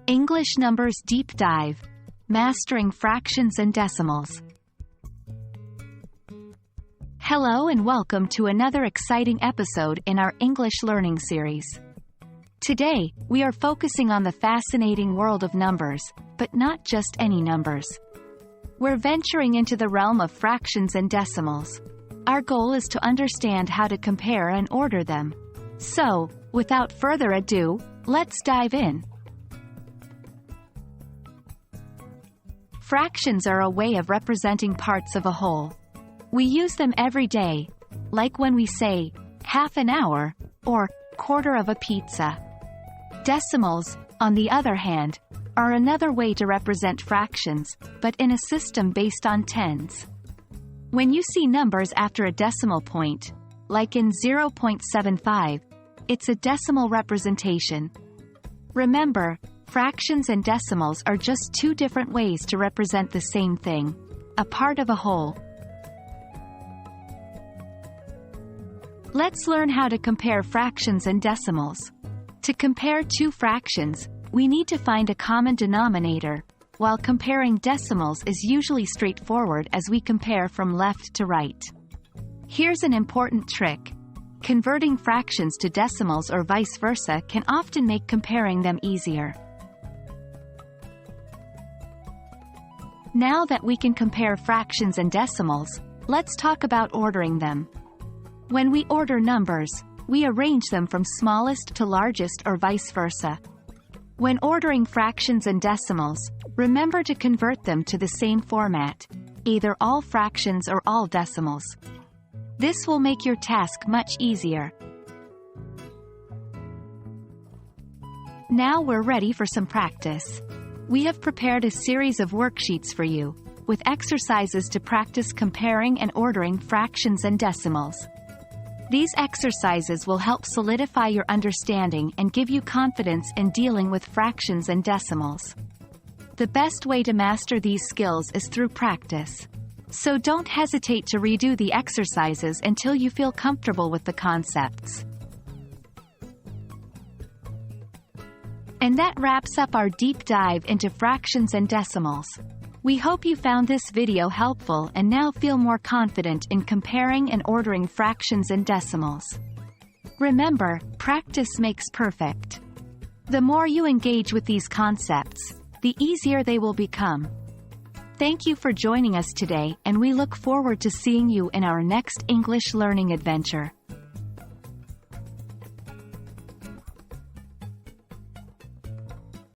English Numbers Deep Dive. Mastering Fractions and Decimals. Hello and welcome to another exciting episode in our English learning series. Today, we are focusing on the fascinating world of numbers, but not just any numbers. We're venturing into the realm of fractions and decimals. Our goal is to understand how to compare and order them. So, without further ado, let's dive in. Fractions are a way of representing parts of a whole. We use them every day, like when we say, half an hour, or quarter of a pizza. Decimals, on the other hand, are another way to represent fractions, but in a system based on tens. When you see numbers after a decimal point, like in 0.75, it's a decimal representation. Remember, fractions and decimals are just two different ways to represent the same thing, a part of a whole. Let's learn how to compare fractions and decimals. To compare two fractions, we need to find a common denominator, while comparing decimals is usually straightforward as we compare from left to right. Here's an important trick. Converting fractions to decimals or vice versa can often make comparing them easier. Now that we can compare fractions and decimals, let's talk about ordering them. When we order numbers, we arrange them from smallest to largest or vice versa. When ordering fractions and decimals, remember to convert them to the same format, either all fractions or all decimals. This will make your task much easier. Now we're ready for some practice. We have prepared a series of worksheets for you, with exercises to practice comparing and ordering fractions and decimals. These exercises will help solidify your understanding and give you confidence in dealing with fractions and decimals. The best way to master these skills is through practice. So don't hesitate to redo the exercises until you feel comfortable with the concepts. And that wraps up our deep dive into fractions and decimals. We hope you found this video helpful and now feel more confident in comparing and ordering fractions and decimals. Remember, practice makes perfect. The more you engage with these concepts, the easier they will become. Thank you for joining us today, and we look forward to seeing you in our next English learning adventure.